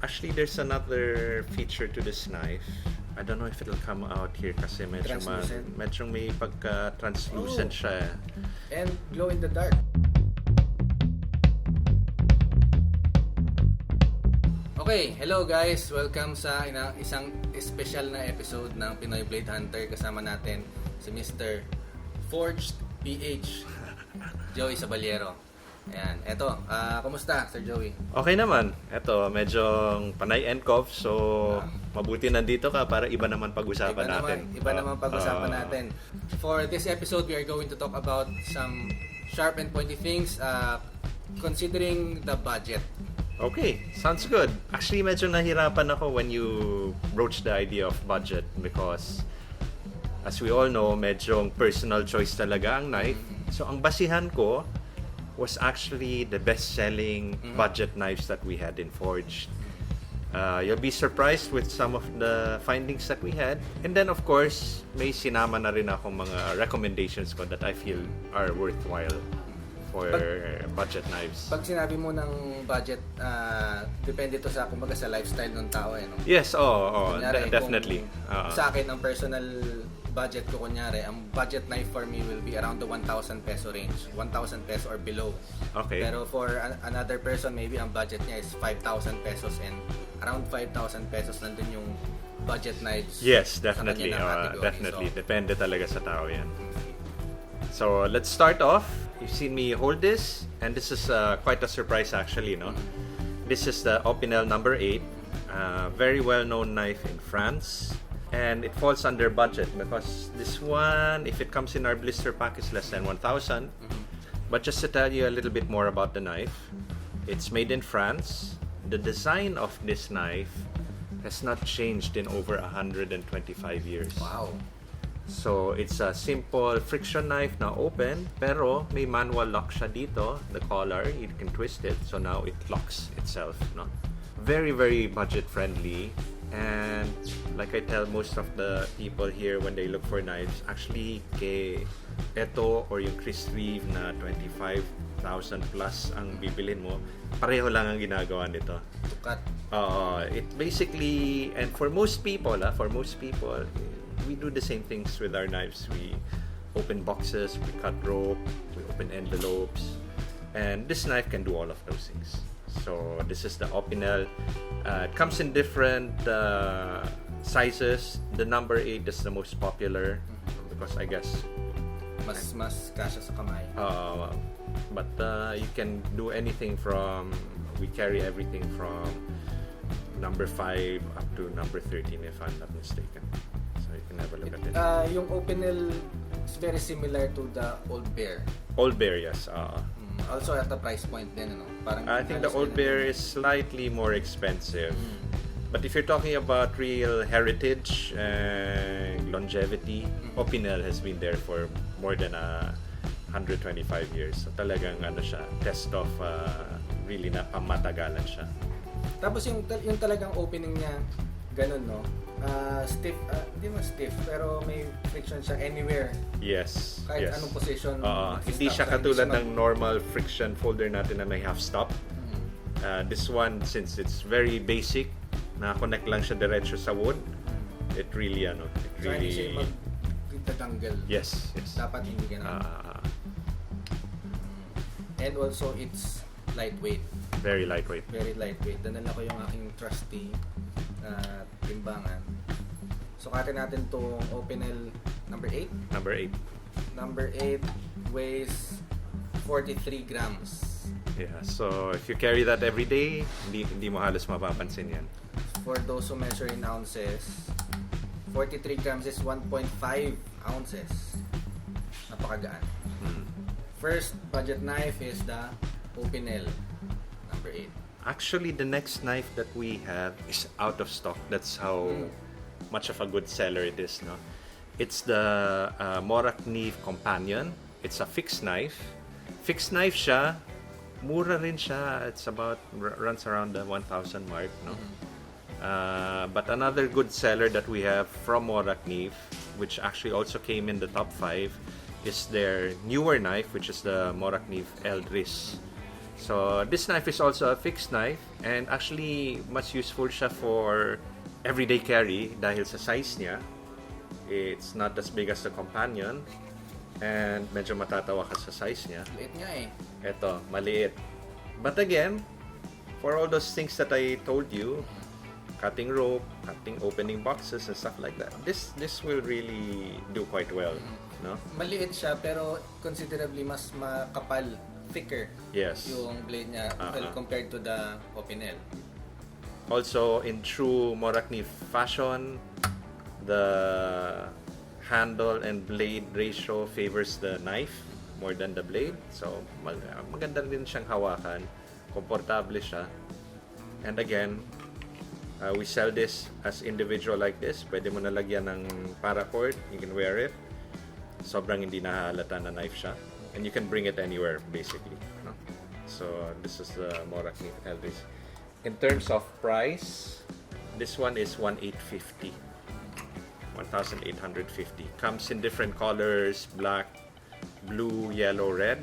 Actually, there's another feature to this knife. I don't know if it'll come out here kasi medyo may pagka-translucent siya. And glow in the dark. Okay, hello guys! Welcome sa isang special na episode ng Pinoy Blade Hunter. Kasama natin si Mr. Forged PH, Joey Sabaliero. Ayan, eto, kumusta Sir Joey? Okay naman. Eto, medyo panay NCOV, so mabuti nandito ka para iba naman pag-usapan natin. Iba naman pag-usapan natin. For this episode, we are going to talk about some sharp and pointy things considering the budget. Okay, sounds good. Actually, medyo nahirapan ako when you broach the idea of budget because as we all know, medyo personal choice talaga ang knife. So, ang basihan ko was actually the best-selling budget knives that we had in Forged. You'll be surprised with some of the findings that we had. And then, of course, may sinama na rin akong mga recommendations ko that I feel are worthwhile for budget knives. Pag sinabi mo ng budget, depende to sa, kumbaga, sa lifestyle ng tao, no? Yes, definitely. Sa akin, ang personal budget ko, kunyari, ang budget knife for me will be around the 1,000 peso range. 1,000 peso or below. Okay. Pero for another person, maybe ang budget niya is 5,000 pesos and around 5,000 pesos nandun yung budget knives. Yes, definitely. Definitely. So, depende talaga sa tao yan. So, let's start off. You've seen me hold this, and this is quite a surprise actually, no? This is the Opinel number 8. Very well-known knife in France. And it falls under budget because this one, if it comes in our blister pack, is less than 1,000. But just to tell you a little bit more about the knife, it's made in France. The design of this knife has not changed in over 125 years. Wow. So it's a simple friction knife na open, pero may manual lock siya dito. The collar, you can twist it, so now it locks itself. No? Very, very budget friendly. And like I tell most of the people here when they look for knives, actually kay eto or yung Chris Reeve na 25,000 plus ang bibilin mo, pareho lang ang ginagawa nito. Tukat. It basically, and for most people, we do the same things with our knives. We open boxes, we cut rope, we open envelopes, and this knife can do all of those things. So this is the Opinel. It comes in different sizes. The number 8 is the most popular because I guess mas kasya sa kamay. But you can do anything from, we carry everything from number 5 up to number 13 if I'm not mistaken. So you can have a look at it. Yung Opinel is very similar to the Old Bear. Old Bear, yes. Also at the price point din, ano? Parang I think the Old Bear is slightly more expensive. But if you're talking about real heritage and longevity, Opinel has been there for more than 125 years. So talagang siya, test of really na pamatagalan siya. Tapos yung talagang opening niya, ganun, no? Stiff, hindi mo stiff, pero may friction siya anywhere. Yes. Kahit anong position. Hindi siya katulad ng normal friction folder natin na may half stop. This one, since it's very basic, na-connect lang siya diretso sa wood, it really, so hindi siya mag-tanggal. Yes. Dapat hindi ganun. And also, it's lightweight. Very lightweight. Very lightweight. Danala ko yung aking trusty timbangan. Sukatin natin itong Opinel number 8. Number 8. Number 8 weighs 43 grams. Yeah, so if you carry that every day, hindi mo halos mapapansin yan. For those who measure in ounces, 43 grams is 1.5 ounces. Napakagaan. First budget knife is the Opinel number 8. Actually, the next knife that we have is out of stock. That's how much of a good seller it is, no? It's the Morakniv Companion. It's a fixed knife. Fixed knife siya. Mura rin siya. It's about, runs around the 1,000 mark, no? But another good seller that we have from Morakniv, which actually also came in the top 5, is their newer knife, which is the Morakniv Eldris. So this knife is also a fixed knife and actually mas useful siya for everyday carry dahil sa size niya. It's not as big as the companion and medyo matatawa ka sa size niya. Liit nga eh. Ito, maliit. But again, for all those things that I told you, cutting rope, cutting opening boxes and stuff like that, this will really do quite well, no? Maliit siya pero considerably mas makapal, thicker. Yes. Yung blade niya compared to the Opinel. Also, in true Morakni fashion, the handle and blade ratio favors the knife more than the blade. So, maganda din siyang hawakan. Komportable siya. And again, we sell this as individual like this. Pwede mo nalagyan ng paracord. You can wear it. Sobrang hindi nahalata na knife siya. And you can bring it anywhere, basically. No? So, this is the Morakni Elvis. In terms of price, this one is 1,850. 1,850. Comes in different colors, black, blue, yellow, red.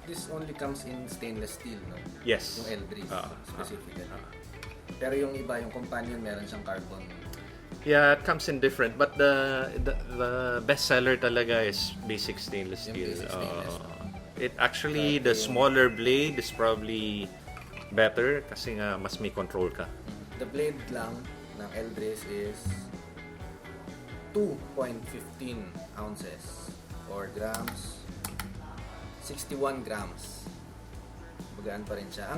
This only comes in stainless steel, no? Yes. Yung L-Breeze, specifically. Pero yung iba, yung companion, meron siyang carbon. Yeah, it comes in different, but the bestseller talaga is basic stainless steel. Basic stainless, it actually, the smaller blade is probably better kasi nga mas may control ka. The blade lang ng L-Breeze is 2.15 ounces or grams, 61 grams. Bagaan pa rin siya.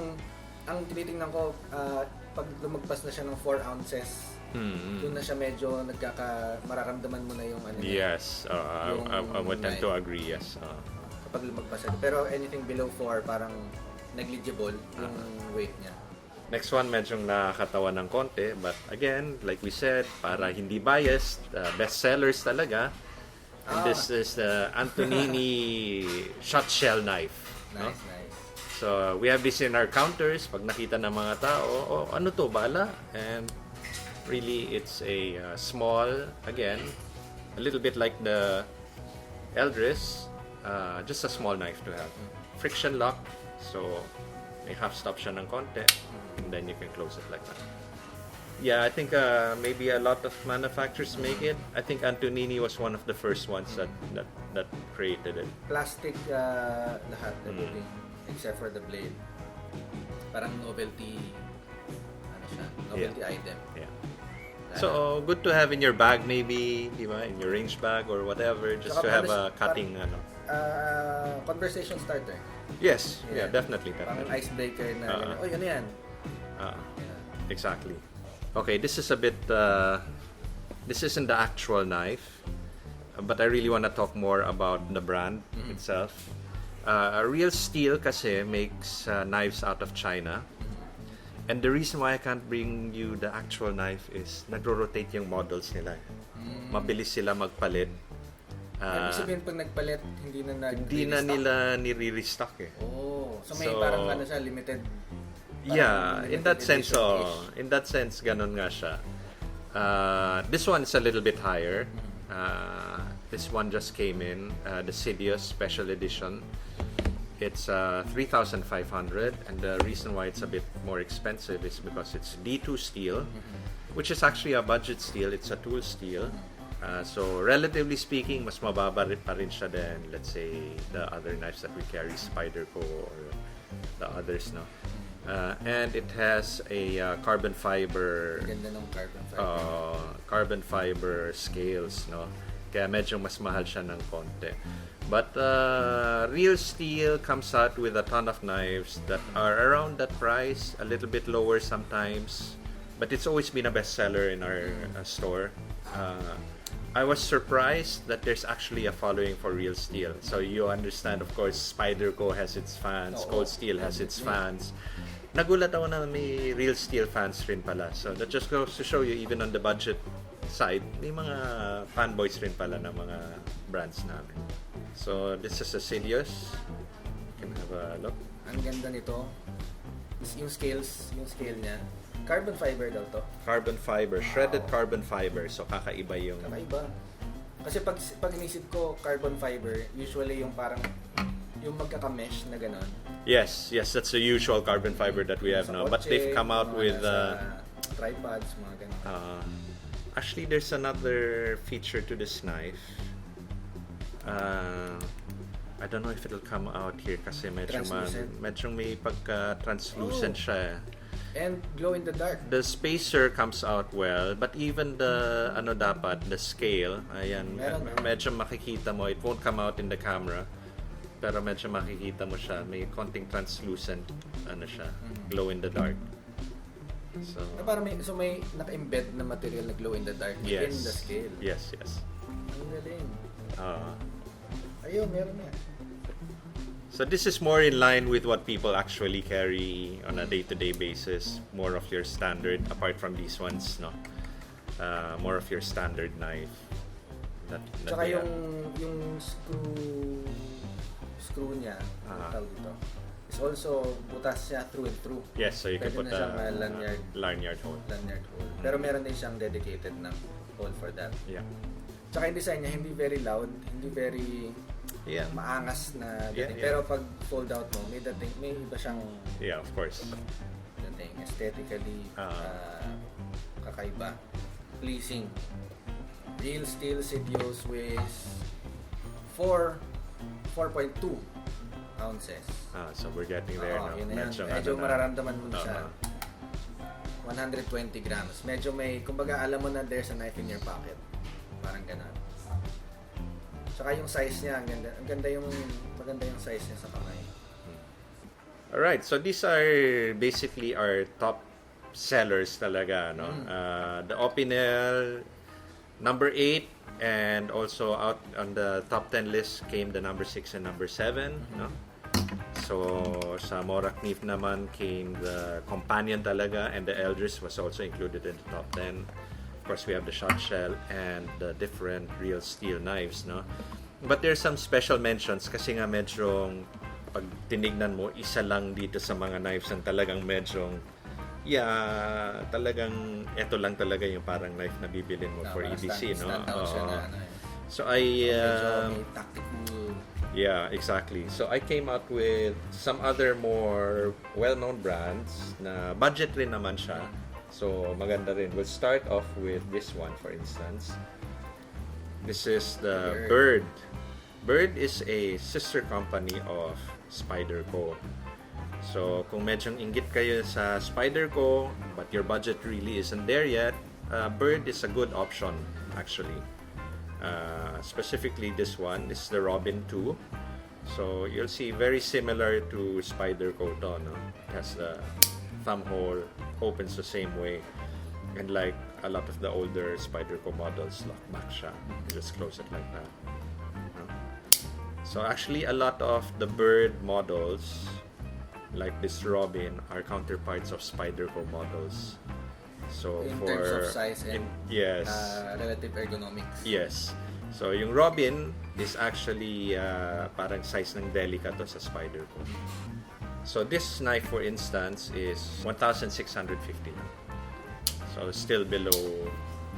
Ang tinitingnan ko, pag lumagpas na siya ng 4 ounces, doon na siya medyo mararamdaman mo na yung ano. Yes, I would tend to agree, yes. Kapag lumagpas siya. Pero anything below 4, parang negligible yung weight niya. Next one, medyo nakakatawa ng konti. But again, like we said, para hindi biased, best sellers talaga. And this is the Antonini shot shell knife. Nice, no? nice. So, we have this in our counters. Pag nakita ng mga tao, ano to, bala? And really, it's a small, again, a little bit like the Eldris, just a small knife to have. Friction lock, so may half stop siya ng konti. And then you can close it like that. Yeah, I think maybe a lot of manufacturers make it. I think Antonini was one of the first ones that created it. Plastic lahat, everything, except for the blade. Parang novelty, novelty item. Yeah. So, good to have in your bag maybe, di ba? In your range bag or whatever, just to have a cutting, conversation starter. Yes, yeah, definitely. Parang icebreaker na, oh, yun yan. Exactly. Okay, this is a bit, this isn't the actual knife, but I really want to talk more about the brand itself. Real Steel kasi makes knives out of China. And the reason why I can't bring you the actual knife is nagro-rotate yung models nila. Mabilis sila magpalit. Ibig sabihin pag nagpalit, hindi na nila nire-restock eh. Oh, so may parang siya, limited. Yeah, in that sense, ganun nga siya. This one is a little bit higher. This one just came in, the Sidious Special Edition. It's 3,500, and the reason why it's a bit more expensive is because it's D2 steel, which is actually a budget steel. It's a tool steel. So relatively speaking, mas mababa pa rin siya than, let's say, the other knives that we carry, Spyderco or the others, no? And it has a carbon fiber. Ganda ng carbon fiber. Carbon fiber scales, no? Kaya medyo mas mahal siya ng konti. But Real Steel comes out with a ton of knives that are around that price, a little bit lower sometimes. But it's always been a bestseller in our store. I was surprised that there's actually a following for Real Steel. So you understand, of course, Spyderco has its fans, Cold Steel has its fans. Nagulat ako na may Real Steel fans rin pala. So that just goes to show you, even on the budget side, may mga fanboys rin pala ng mga brands namin. So this is a Sidious. You can have a look. Ang ganda nito. Yung scale niya. Carbon fiber daw to. Carbon fiber, shredded carbon fiber. So kakaiba yung... Kakaiba. Kasi pag inisip ko carbon fiber, usually yung parang yung magkaka-mesh na gano'n. Yes, that's the usual carbon fiber that we have now. But they've come out with tripods, mga gano'n. Actually, there's another feature to this knife. I don't know if it'll come out here kasi medyo may pagka-translucent siya. And glow in the dark. The spacer comes out well, but even the the scale, ayan, medyo makikita mo. It won't come out in the camera, pero medyo makikita mo siya. May konting translucent, glow in the dark. So, may naka-embed na material na glow in the dark in the scale. Yes. Ang galing. Ayun, meron na. So this is more in line with what people actually carry on a day-to-day basis. More of your standard, apart from these ones, no? More of your standard knife. Tsaka yung screw niya, tawag dito, is also butas siya through and through. Yes, so you can put a lanyard hole. Pero meron din siyang dedicated na hole for that. Yeah. Tsaka yung design niya, hindi very loud, hindi very maangas na dating. Pero pag fold out mo, may iba siyang of course. Dating aesthetically kakaiba, pleasing. Real steel Sidious weighs 4.2 ounces. So we're getting there now. Medyo mararamdaman mo na siya. 120 grams. Medyo kumbaga alam mo na there's a knife in your pocket. Parang gano'n. Saka yung size niya, maganda yung size niya sa kamay. Alright, so these are basically our top sellers talaga, no? The Opinel number 8, and also out on the top 10 list came the number 6 and number 7, no? So sa Morak Knife naman came the Companion talaga, and the Eldris was also included in the top 10. Of course, we have the shot shell and the different real steel knives, no? But there's some special mentions kasi nga medyo pag tinignan mo, isa lang dito sa mga knives ang talagang medyo talagang ito lang talaga yung parang knife na bibilin mo for EDC, no? So tactical. Yeah, exactly. So I came out with some other more well-known brands na budget rin naman siya. So, maganda rin. We'll start off with this one, for instance. This is the Bird. Bird is a sister company of Spyderco. So, kung medyong inggit kayo sa Spyderco, but your budget really isn't there yet, Bird is a good option, actually. Specifically this one. This is the Robin 2. So, you'll see very similar to Spyderco to, no? It has the thumb hole, opens the same way, and like a lot of the older Spyderco models, lock back siya. You just close it like that. So actually, a lot of the Bird models, like this Robin, are counterparts of Spyderco models. So in terms of size and relative ergonomics. Yes. So yung Robin is actually parang size ng Delica to sa Spyderco. So this knife, for instance, is 1,650 lang. So still below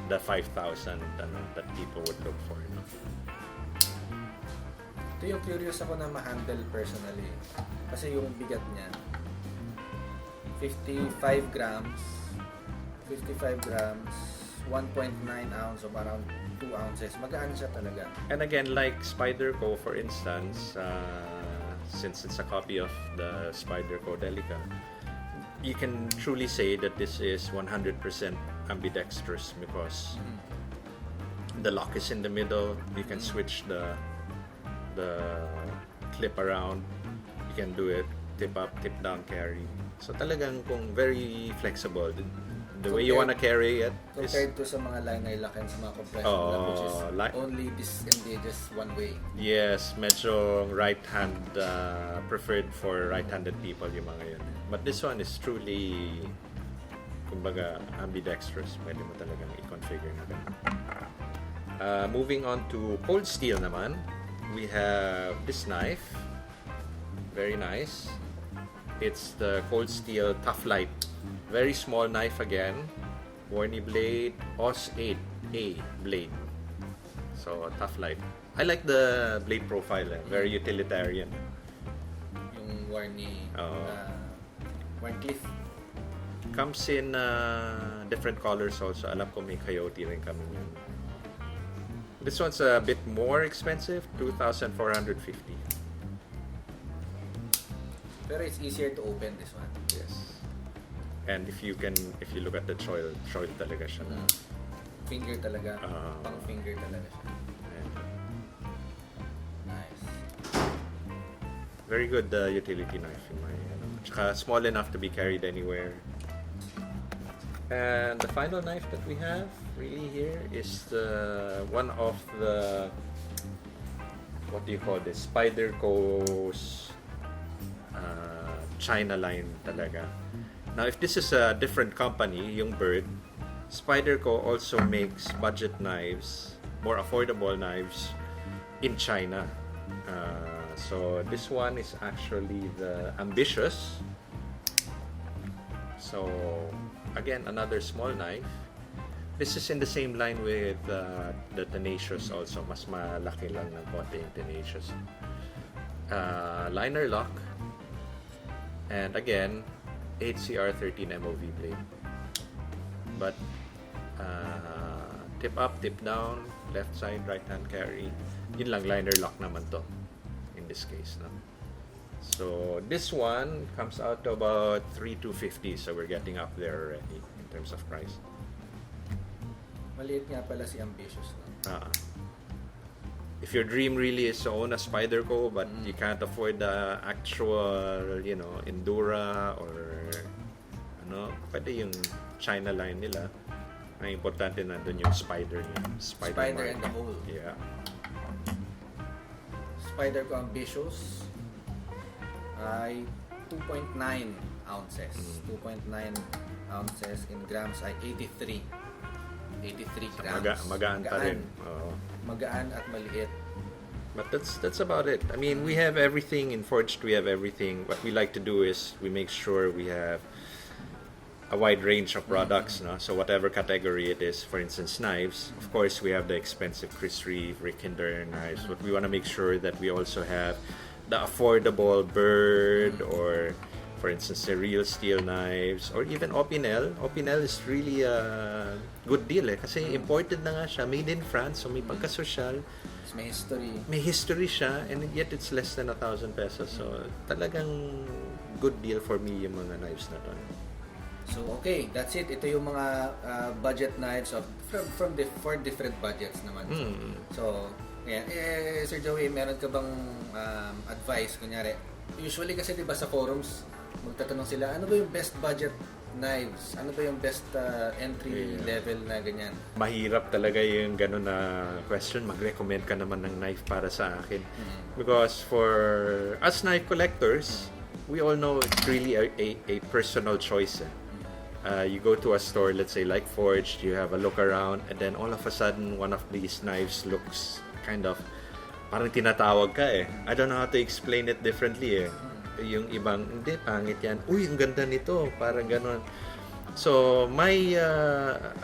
the 5,000 that people would look for. No? Ito yung curious ako na ma-handle personally. Kasi yung bigat niya, 55 grams, 1.9 ounce, so around 2 ounces. Magaan siya talaga. And again, like Spyderco, for instance, since it's a copy of the Spyderco Delica, you can truly say that this is 100% ambidextrous because the lock is in the middle. You can switch the clip around. You can do it tip up, tip down carry. So talagang kung very flexible. The way you wanna carry it compared to sa mga liner lock and sa mga compression lock, which is only disengages one way. Yes, medyo right hand preferred for right-handed people yung mga yun. But this one is truly kumbaga ambidextrous. Pwede mo talagang i-configure na ganun. Moving on to cold steel naman, we have this knife. Very nice. It's the Cold Steel Tough Light. Very small knife again. Warney blade, OS 8A blade. So, Tough Light. I like the blade profile. Very utilitarian. Warnie, Oo. Warncliffe. Comes in different colors also. Alam ko may coyote rin kami yun. This one's a bit more expensive, 2,450. Pero it's easier to open this one. Yes. And if you look at the choil talaga siya na. Finger talaga. Pang finger talaga siya. Ayan. Nice. Very good utility knife in my tsaka small enough to be carried anywhere. And the final knife that we have really here is one of the, what do you call this, Spyderco's China line talaga. Now if this is a different company, yung Bird, Spyderco also makes budget knives, more affordable knives in China. So this one is actually the Ambitious. So again, another small knife. This is in the same line with the Tenacious also. Mas malaki lang ng konti yung Tenacious. Liner lock. And again, HCR 13 MOV blade. But tip up, tip down, left side, right hand carry. Yun lang, liner lock naman to in this case. No? So this one comes out to about 3,250. So we're getting up there already in terms of price. Maliit nga pala si Ambitious. No? If your dream really is to own a Spyderco but you can't afford the actual, Endura or pwede yung China line nila. Ang importante nandun yung Spider niya. Spider and the hole. Yeah. Spyderco Ambitious ay 2.9 ounces. 2.9 ounces in grams ay 83 grams. Magaan pa rin. Magaan at maliit. But that's about it. I mean, we have everything in Forged. We have everything. What we like to do is we make sure we have a wide range of products. No? So whatever category it is, for instance, knives. Of course, we have the expensive Chris Reeve, Rick Hinder knives. But we want to make sure that we also have the affordable Bird or, for instance, the real steel knives or even Opinel. Opinel is really a good deal kasi imported na nga siya, made in France, so may pagka-social. May history. May history siya and yet it's less than 1,000 pesos. So talagang good deal for me yung mga knives na to. So okay, that's it. Ito yung mga budget knives for different budgets naman. So yeah, Sir Joey, meron ka bang advice kunyari? Usually kasi 'di ba sa forums magtatanong sila, ano ba yung best budget knives? Ano ba yung best entry level na ganyan? Mahirap talaga yung gano'n na question. Mag-recommend ka naman ng knife para sa akin. Because for us knife collectors, we all know it's really a personal choice. You go to a store, let's say like Forged, you have a look around, and then all of a sudden, one of these knives looks kind of parang tinatawag ka eh. I don't know how to explain it differently eh. Yung ibang, hindi, pangit yan. Uy, ang ganda nito. Parang ganon. So, my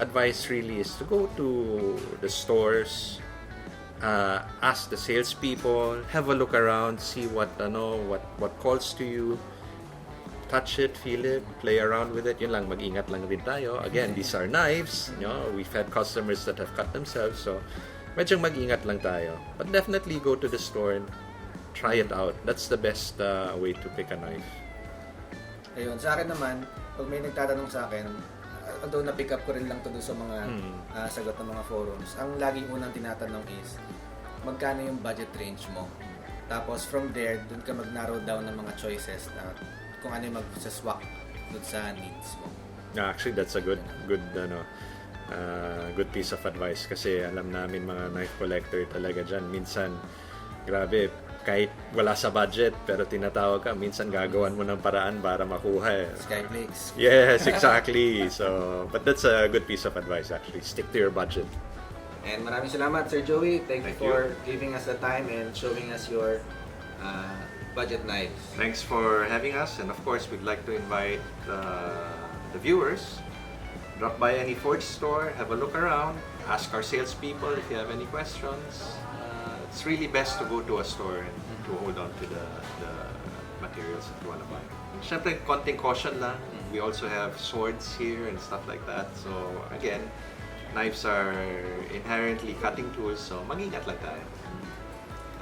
advice really is to go to the stores, ask the salespeople, have a look around, see what calls to you, touch it, feel it, play around with it. Yun lang, mag-ingat lang din tayo. Again, these are knives. We've had customers that have cut themselves, so medyo mag-ingat lang tayo. But definitely go to the store and try it out. That's the best way to pick a knife. Ayun, sa akin naman, pag may nagtatanong sa akin, although na-pick up ko rin lang to doon sa mga sagot ng mga forums, ang laging unang tinatanong is, magkano yung budget range mo? Tapos from there, doon ka mag-narrow down ng mga choices na kung ano yung mag-swak doon sa needs mo. Actually, that's a good piece of advice kasi alam namin mga knife collector talaga dyan. Minsan, grabe, kahit wala sa budget pero tinatawag ka, minsan gagawan mo ng paraan para makuha eh. Skyflakes. Yes, exactly. So, but that's a good piece of advice actually. Stick to your budget. And maraming salamat, Sir Joey. Thank you for giving us the time and showing us your budget knives. Thanks for having us, and of course we'd like to invite the viewers, drop by any Forge store, have a look around, ask our salespeople if you have any questions. It's really best to go to a store and to hold on to the materials that you want to buy. Siyempre, konting caution lang. We also have swords here and stuff like that. So, again, knives are inherently cutting tools, so mag-ingat lang tayo.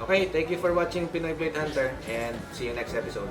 Okay, thank you for watching Pinoy Blade Hunter and see you next episode.